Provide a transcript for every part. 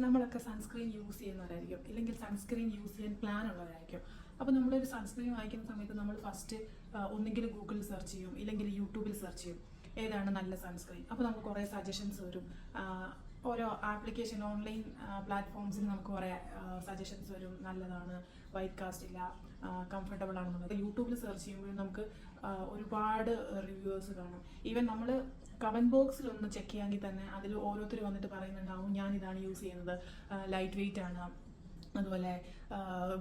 നമ്മളൊക്കെ sunscreen use ചെയ്യുന്നവരായിരിക്കും, ഇല്ലെങ്കിൽ sunscreen use ചെയ്യാൻ പ്ലാൻ ഉള്ളവരായിരിക്കും. അപ്പോൾ നമ്മളൊരു സൺസ്ക്രീൻ വാങ്ങിക്കുന്ന സമയത്ത് നമ്മൾ ഫസ്റ്റ് ഒന്നെങ്കിൽ ഗൂഗിളിൽ സെർച്ച് ചെയ്യും, ഇല്ലെങ്കിൽ യൂട്യൂബിൽ സെർച്ച് ചെയ്യും ഏതാണ് നല്ല സൺസ്ക്രീൻ. അപ്പോൾ നമുക്ക് കുറേ സജഷൻസ് വരും. ഓരോ ആപ്ലിക്കേഷൻ ഓൺലൈൻ പ്ലാറ്റ്ഫോംസിൽ നമുക്ക് കുറേ സജഷൻസ് വരും. നല്ലതാണ്, വൈറ്റ് കാസ്റ്റ് ഇല്ല, കംഫർട്ടബിൾ ആണെന്നുള്ളത്. യൂട്യൂബിൽ സെർച്ച് ചെയ്യുമ്പോൾ നമുക്ക് ഒരുപാട് റിവ്യൂസ് കാണും. ഈവൻ നമ്മൾ കമൻറ്റ് ബോക്സിൽ ഒന്ന് ചെക്ക് ചെയ്യാമെങ്കിൽ തന്നെ അതിൽ ഓരോരുത്തർ വന്നിട്ട് പറയുന്നുണ്ടാവും, ഞാനിതാണ് യൂസ് ചെയ്യുന്നത്, ലൈറ്റ് വെയിറ്റ് ആണ്, അതുപോലെ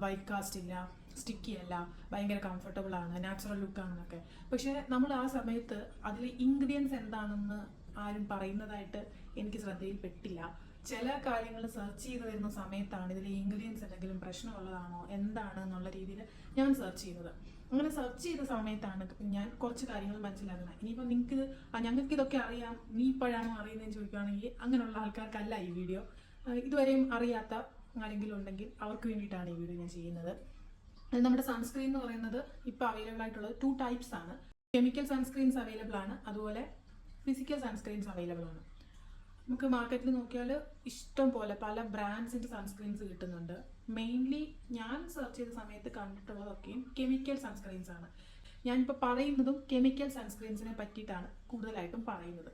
വൈറ്റ് കാസ്റ്റ് ഇല്ല, സ്റ്റിക്കി അല്ല, ഭയങ്കര കംഫർട്ടബിൾ ആണ്, നാച്ചുറൽ ലുക്കാണെന്നൊക്കെ. പക്ഷേ നമ്മൾ ആ സമയത്ത് അതിൽ ഇൻഗ്രീഡിയൻസ് എന്താണെന്ന് ആരും പറയുന്നതായിട്ട് എനിക്ക് ശ്രദ്ധയിൽപ്പെട്ടില്ല. ചില കാര്യങ്ങൾ സെർച്ച് ചെയ്ത് വരുന്ന സമയത്താണ് ഇതിൽ ഇൻഗ്രീഡിയൻസ് എന്തെങ്കിലും പ്രശ്നമുള്ളതാണോ എന്താണ് എന്നുള്ള രീതിയിൽ ഞാൻ സെർച്ച് ചെയ്തത്. അങ്ങനെ സെർച്ച് ചെയ്ത സമയത്താണ് ഞാൻ കുറച്ച് കാര്യങ്ങൾ മനസ്സിലാക്കുന്നത്. ഇനിയിപ്പോൾ ഞങ്ങൾക്ക് ഇതൊക്കെ അറിയാം, നീ ഇപ്പോഴാണോ അറിയുന്നതെന്ന് ചോദിക്കുകയാണെങ്കിൽ അങ്ങനെയുള്ള ആൾക്കാർക്കല്ല ഈ വീഡിയോ. ഇതുവരെയും അറിയാത്ത ആരെങ്കിലും ഉണ്ടെങ്കിൽ അവർക്ക് വേണ്ടിയിട്ടാണ് ഈ വീഡിയോ ഞാൻ ചെയ്യുന്നത്. നമ്മുടെ സൺസ്ക്രീൻ എന്ന് പറയുന്നത് ഇപ്പോൾ അവൈലബിൾ ആയിട്ടുള്ളത് 2 ടൈപ്സ് ആണ്. കെമിക്കൽ സൺസ്ക്രീൻസ് അവൈലബിൾ ആണ്, അതുപോലെ ഫിസിക്കൽ സൺസ്ക്രീൻസ് അവൈലബിൾ ആണ്. നമുക്ക് മാർക്കറ്റിൽ നോക്കിയാൽ ഇഷ്ടം പോലെ പല ബ്രാൻഡ്സിൻ്റെ സൺസ്ക്രീൻസ് കിട്ടുന്നുണ്ട്. മെയിൻലി ഞാൻ സെർച്ച് ചെയ്ത സമയത്ത് കണ്ടിട്ടുള്ളതൊക്കെയും കെമിക്കൽ സൺസ്ക്രീൻസ് ആണ്. ഞാനിപ്പോൾ പറയുന്നതും കെമിക്കൽ സൺസ്ക്രീൻസിനെ പറ്റിയിട്ടാണ് കൂടുതലായിട്ടും പറയുന്നത്.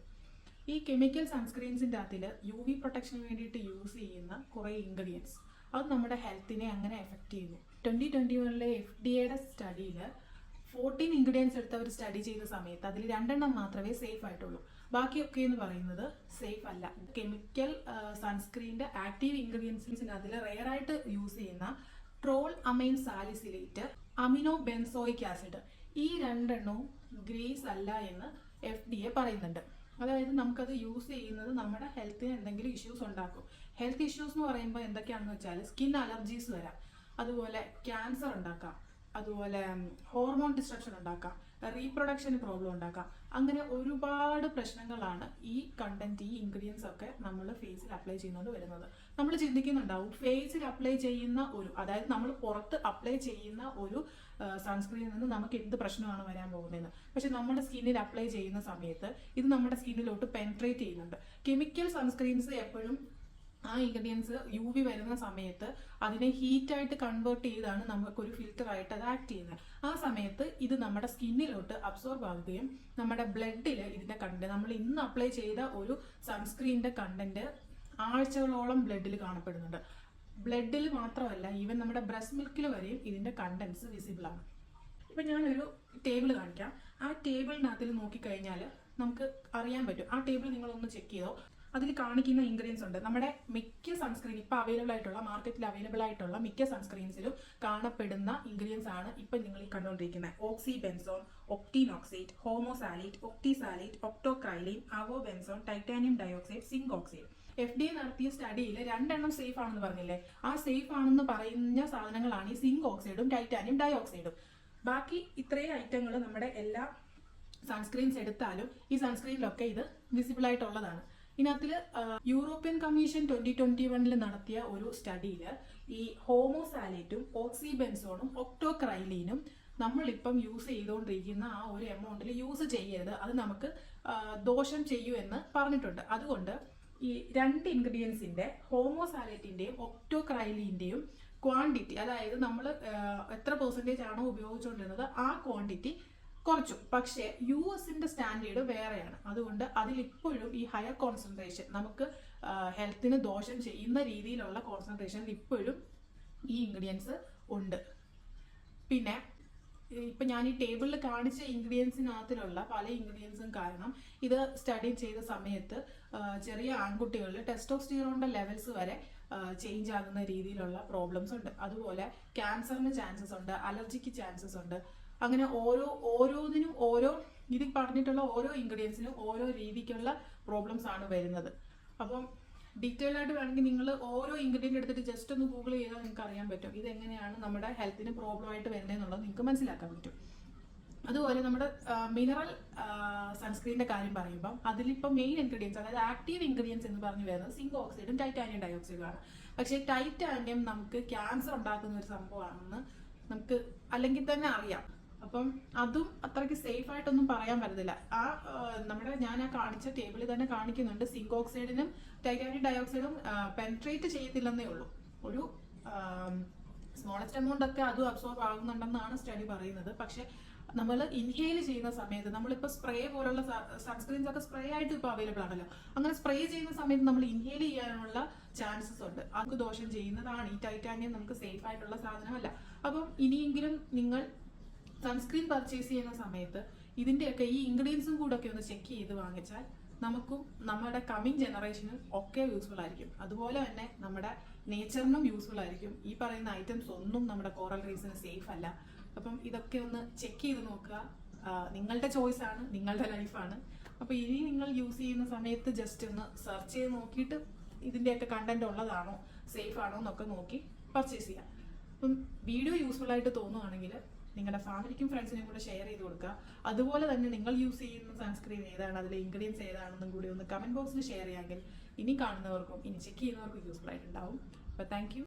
ഈ കെമിക്കൽ സൺസ്ക്രീൻസിൻ്റെ അതിൽ UV പ്രൊട്ടക്ഷന് വേണ്ടിയിട്ട് യൂസ് ചെയ്യുന്ന കുറേ ഇൻഗ്രീഡിയൻസ് അത് നമ്മുടെ ഹെൽത്തിനെ അങ്ങനെ എഫക്റ്റ് ചെയ്യുന്നു. 2021 FDA സ്റ്റഡിയിൽ 14 ഇൻഗ്രീഡിയൻസ് എടുത്ത് അവർ സ്റ്റഡി ചെയ്ത സമയത്ത് അതിൽ 2 മാത്രമേ സേഫ് ആയിട്ടുള്ളൂ. ബാക്കിയൊക്കെ എന്ന് പറയുന്നത് സേഫ് അല്ല. കെമിക്കൽ സൺസ്ക്രീനിന്റെ ആക്റ്റീവ് ഇൻഗ്രീഡിയൻസിന് അതിൽ റെയർ ആയിട്ട് യൂസ് ചെയ്യുന്ന troll amen salicylate, amino benzoic acid, ഈ 2 ഗ്രേസ് അല്ല എന്ന് FDA പറയുന്നുണ്ട്. അതായത് നമുക്കത് യൂസ് ചെയ്യുന്നത് നമ്മുടെ ഹെൽത്തിന് എന്തെങ്കിലും ഇഷ്യൂസ് ഉണ്ടാക്കും. ഹെൽത്ത് ഇഷ്യൂസ് എന്ന് പറയുമ്പോൾ എന്തൊക്കെയാണെന്ന് വെച്ചാൽ സ്കിൻ അലർജീസ് വരാം, അതുപോലെ ക്യാൻസർ ഉണ്ടാക്കാം, അതുപോലെ ഹോർമോൺ ഡിസ്ട്രക്ഷൻ ഉണ്ടാക്കാം, റീപ്രൊഡക്ഷന് പ്രോബ്ലം ഉണ്ടാക്കാം. അങ്ങനെ ഒരുപാട് പ്രശ്നങ്ങളാണ് ഈ കണ്ടന്റ്, ഈ ഇൻഗ്രീഡിയൻസ് ഒക്കെ നമ്മൾ ഫേസിൽ അപ്ലൈ ചെയ്യുന്നത് വരുന്നത്. നമ്മൾ ചിന്തിക്കുന്നുണ്ടാവും ഫേസിൽ അപ്ലൈ ചെയ്യുന്ന അതായത് നമ്മൾ പുറത്ത് അപ്ലൈ ചെയ്യുന്ന ഒരു സൺസ്ക്രീനിൽ നിന്ന് നമുക്ക് എന്ത് പ്രശ്നമാണ് വരാൻ പോകുന്നതെന്ന്. പക്ഷെ നമ്മുടെ സ്കിന്നിൽ അപ്ലൈ ചെയ്യുന്ന സമയത്ത് ഇത് നമ്മുടെ സ്കിന്നിലോട്ട് പെൻട്രേറ്റ് ചെയ്യുന്നുണ്ട്. കെമിക്കൽ സൺസ്ക്രീൻസ് എപ്പോഴും ആ ഇൻഗ്രീഡിയൻസ് UV വരുന്ന സമയത്ത് അതിനെ ഹീറ്റായിട്ട് കൺവേർട്ട് ചെയ്താണ് നമുക്കൊരു ഫിൽറ്റർ ആയിട്ട് അത് ആക്ട് ചെയ്യുന്നത്. ആ സമയത്ത് ഇത് നമ്മുടെ സ്കിന്നിലോട്ട് അബ്സോർബ് ആവുകയും നമ്മുടെ ബ്ലഡിൽ ഇതിന്റെ കണ്ടന്റ്, നമ്മൾ ഇന്ന് അപ്ലൈ ചെയ്ത ഒരു സൺസ്ക്രീനിന്റെ കണ്ടന്റ് ആഴ്ചകളോളം ബ്ലഡിൽ കാണപ്പെടുന്നുണ്ട്. ബ്ലഡിൽ മാത്രമല്ല, ഈവൻ നമ്മുടെ ബ്രസ്റ്റ് മിൽക്കിൽ വരെയും ഇതിന്റെ കണ്ടന്റ്സ് വിസിബിൾ ആണ്. ഇപ്പം ഞാനൊരു ടേബിൾ കാണിക്കാം. ആ ടേബിളിനകത്തിൽ നോക്കിക്കഴിഞ്ഞാൽ നമുക്ക് അറിയാൻ പറ്റും. ആ ടേബിൾ നിങ്ങളൊന്ന് ചെക്ക് ചെയ്തോ, അതിൽ കാണിക്കുന്ന ഇൻഗ്രീഡിയൻസ് ഉണ്ട്. നമ്മുടെ മിക്ക സൺസ്ക്രീൻ ഇപ്പോൾ അവൈലബിൾ ആയിട്ടുള്ള മാർക്കറ്റിൽ അവൈലബിൾ ആയിട്ടുള്ള മിക്ക സൺസ്ക്രീൻസിലും കാണപ്പെടുന്ന ഇൻഗ്രീഡിയൻസ് ആണ് ഇപ്പം നിങ്ങൾ ഈ കണ്ടുകൊണ്ടിരിക്കുന്നത്. Oxybenzone, octinoxate, homosalate, octisalate, octocrylene, avobenzone, titanium dioxide, zinc oxide. FDA നടത്തിയ സ്റ്റഡിയിൽ 2 സേഫ് ആണെന്ന് പറഞ്ഞില്ലേ, ആ സേഫ് ആണെന്ന് പറയുന്ന സാധനങ്ങളാണ് ഈ സിങ്ക് ഓക്സൈഡും ടൈറ്റാനിയം ഡയോക്സൈഡും. ബാക്കി ഇത്രയും ഐറ്റങ്ങൾ നമ്മുടെ എല്ലാ സൺസ്ക്രീൻസ് എടുത്താലും ഈ സൺസ്ക്രീനിലൊക്കെ ഇത് വിസിബിൾ ആയിട്ടുള്ളതാണ്. ഇതിനകത്തിൽ യൂറോപ്യൻ കമ്മീഷൻ 2021 നടത്തിയ ഒരു സ്റ്റഡിയിൽ ഈ ഹോമോസാലേറ്റും ഓക്സിബെൻസോണും ഒക്ടോക്രൈലീനും നമ്മളിപ്പം യൂസ് ചെയ്തുകൊണ്ടിരിക്കുന്ന ആ ഒരു എമൗണ്ടിൽ യൂസ് ചെയ്യരുത്, അത് നമുക്ക് ദോഷം ചെയ്യുമെന്ന് പറഞ്ഞിട്ടുണ്ട്. അതുകൊണ്ട് ഈ 2 ഇൻഗ്രീഡിയൻസിന്റെ ഹോമോസാലേറ്റിന്റെയും ഒക്ടോക്രൈലിന്റെയും ക്വാണ്ടിറ്റി, അതായത് നമ്മൾ എത്ര പെർസെൻറ്റേജ് ആണോ ഉപയോഗിച്ചുകൊണ്ടിരുന്നത് ആ ക്വാണ്ടിറ്റി കുറച്ചു. പക്ഷേ US-ന്റെ സ്റ്റാൻഡേർഡ് വേറെയാണ്. അതുകൊണ്ട് അതിലിപ്പോഴും ഈ ഹയർ കോൺസെൻട്രേഷൻ, നമുക്ക് ഹെൽത്തിന് ദോഷം ചെയ്യുന്ന രീതിയിലുള്ള കോൺസെൻട്രേഷനിൽ ഇപ്പോഴും ഈ ഇൻഗ്രീഡിയൻസ് ഉണ്ട്. പിന്നെ ഇപ്പം ഞാൻ ഈ ടേബിളിൽ കാണിച്ച ഇൻഗ്രീഡിയൻസിനകത്തിലുള്ള പല ഇൻഗ്രീഡിയൻസും കാരണം ഇത് സ്റ്റഡി ചെയ്ത സമയത്ത് ചെറിയ ആൺകുട്ടികളിൽ ടെസ്റ്റോസ്റ്റിറോണിന്റെ ലെവൽസ് വരെ ചേഞ്ച് ആകുന്ന രീതിയിലുള്ള പ്രോബ്ലംസ് ഉണ്ട്. അതുപോലെ ക്യാൻസറിന് ചാൻസസ് ഉണ്ട്, അലർജിക്ക് ചാൻസസ് ഉണ്ട്. അങ്ങനെ ഓരോന്നിനും ഇതിൽ പറഞ്ഞിട്ടുള്ള ഓരോ ഇൻഗ്രീഡിയൻസിനും ഓരോ രീതിക്കുള്ള പ്രോബ്ലംസ് ആണ് വരുന്നത്. അപ്പം ഡീറ്റെയിൽ ആയിട്ട് വേണമെങ്കിൽ നിങ്ങൾ ഓരോ ഇൻഗ്രീഡിയൻ്റ് എടുത്തിട്ട് ജസ്റ്റ് ഒന്ന് ഗൂഗിൾ ചെയ്താൽ നിങ്ങൾക്ക് അറിയാൻ പറ്റും ഇതെങ്ങനെയാണ് നമ്മുടെ ഹെൽത്തിന് പ്രോബ്ലം ആയിട്ട് വരുന്നതെന്നുള്ളത് നിങ്ങൾക്ക് മനസ്സിലാക്കാൻ പറ്റും. അതുപോലെ നമ്മുടെ മിനറൽ സൺസ്ക്രീനിന്റെ കാര്യം പറയുമ്പം അതിലിപ്പോൾ മെയിൻ ഇൻഗ്രീഡിയൻസ്, അതായത് ആക്റ്റീവ് ഇൻഗ്രീഡിയൻസ് എന്ന് പറഞ്ഞു വരുന്നത് സിങ്ക് ഓക്സൈഡും ടൈറ്റാനിയം ഡയോക്സൈഡും ആണ്. പക്ഷേ ടൈറ്റാനിയം നമുക്ക് ക്യാൻസർ ഉണ്ടാക്കുന്ന ഒരു സംഭവമാണെന്ന് നമുക്ക് അല്ലെങ്കിൽ തന്നെ അറിയാം. അപ്പം അതും അത്രയ്ക്ക് സേഫ് ആയിട്ടൊന്നും പറയാൻ പറ്റത്തില്ല. ഞാൻ കാണിച്ച ടേബിളിൽ തന്നെ കാണിക്കുന്നുണ്ട്, സിങ്ക് ഓക്സൈഡിനും ടൈറ്റാനിയം ഡയോക്സൈഡും പെൻട്രേറ്റ് ചെയ്യത്തില്ലെന്നേ ഉള്ളൂ. ഒരു സ്മോളസ്റ്റ് എമൗണ്ട് ഒക്കെ അതും അബ്സോർബ് ആകുന്നുണ്ടെന്നാണ് സ്റ്റഡി പറയുന്നത്. പക്ഷെ നമ്മൾ ഇൻഹെയിൽ ചെയ്യുന്ന സമയത്ത്, നമ്മളിപ്പോൾ സ്പ്രേ പോലുള്ള സൺസ്ക്രീൻസ് ഒക്കെ സ്പ്രേ ആയിട്ട് ഇപ്പോൾ അവൈലബിൾ ആണല്ലോ, അങ്ങനെ സ്പ്രേ ചെയ്യുന്ന സമയത്ത് നമ്മൾ ഇൻഹെയിൽ ചെയ്യാനുള്ള ചാൻസസ് ഉണ്ട്. അത് ദോഷം ചെയ്യുന്നതാണ്. ഈ ടൈറ്റാനിയം നമുക്ക് സേഫ് ആയിട്ടുള്ള സാധനമല്ല. അപ്പം ഇനിയെങ്കിലും നിങ്ങൾ സൺസ്ക്രീൻ പർച്ചേസ് ചെയ്യുന്ന സമയത്ത് ഇതിന്റെയൊക്കെ ഈ ഇൻഗ്രീഡിയൻസും കൂടെ ഒക്കെ ഒന്ന് ചെക്ക് ചെയ്ത് വാങ്ങിച്ചാൽ നമുക്കും നമ്മുടെ കമ്മിങ് ജനറേഷനും ഒക്കെ യൂസ്ഫുൾ ആയിരിക്കും. അതുപോലെ തന്നെ നമ്മുടെ നേച്ചറിനും യൂസ്ഫുൾ ആയിരിക്കും. ഈ പറയുന്ന ഐറ്റംസ് ഒന്നും നമ്മുടെ കോറൽ റീഫ്സിന് സേഫ് അല്ല. അപ്പം ഇതൊക്കെ ഒന്ന് ചെക്ക് ചെയ്ത് നോക്കുക. നിങ്ങളുടെ ചോയ്സ് ആണ്, നിങ്ങളുടെ ലൈഫാണ്. അപ്പോൾ ഇനി നിങ്ങൾ യൂസ് ചെയ്യുന്ന സമയത്ത് ജസ്റ്റ് ഒന്ന് സെർച്ച് ചെയ്ത് നോക്കിയിട്ട് ഇതിന്റെയൊക്കെ കണ്ടന്റ് ഉള്ളതാണോ, സേഫ് ആണോ എന്നൊക്കെ നോക്കി പർച്ചേസ് ചെയ്യാം. അപ്പം വീഡിയോ യൂസ്ഫുൾ ആയിട്ട് തോന്നുകയാണെങ്കിൽ നിങ്ങളുടെ ഫാമിലിക്കും ഫ്രണ്ട്സിനും കൂടെ ഷെയർ ചെയ്ത് കൊടുക്കുക. അതുപോലെ തന്നെ നിങ്ങൾ യൂസ് ചെയ്യുന്ന സൺസ്ക്രീൻ ഏതാണ്, അതിലെ ഇൻഗ്രീഡിയൻസ് ഏതാണെന്നും കൂടി ഒന്ന് കമന്റ് ബോക്സിൽ ഷെയർ ചെയ്യാമെങ്കിൽ ഇനി കാണുന്നവർക്കും ഇനി ചെക്ക് ചെയ്യുന്നവർക്കും യൂസ്ഫുൾ ആയിട്ടുണ്ടാവും. അപ്പോൾ താങ്ക് യു.